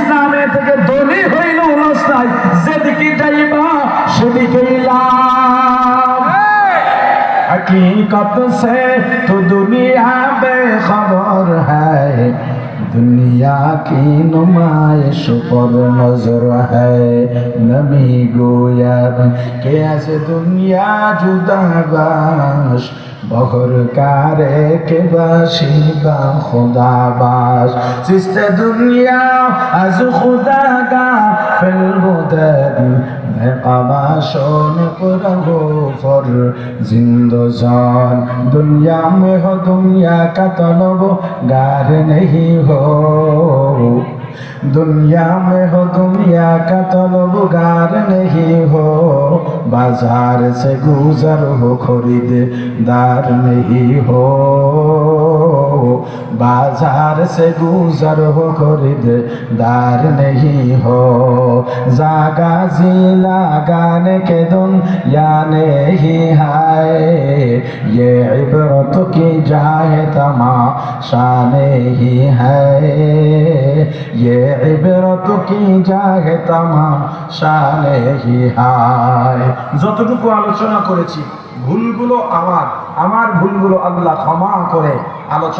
ইসলামে থেকে দলি হইল লস নাই, যেদিকে যাইবা সেদিকেই লাভ। हकीकत से तो दुनिया बेखबर है, दुनिया की नुमाइश पर नजर है। नबी गोयर के ऐसे दुनिया जुदा बाश, बहर कारे के बाशी बा खुदा बाश। सिस्ते दुनिया आज खुदा का फिल मुदद मैं कमाशों पर गोफर जिंदजान। दुनिया में हो दुनिया का तलब गार नहीं हो, दुनिया में हो दुनिया का तलबगार नहीं हो। बाजार से गुजर हो खरीददार नहीं हो, बाजार से गुजर हो खरीददार नहीं हो। जागा जी लगाने के दुनिया नहीं है, ये इबरत की जाए तमाशा नहीं है, ये इबरत की जाए तमाशा नहीं है। যতটুকু আলোচনা করেছি ভুলগুলো আমার ভুলগুলো আল্লাহ ক্ষমা করে আলোচনা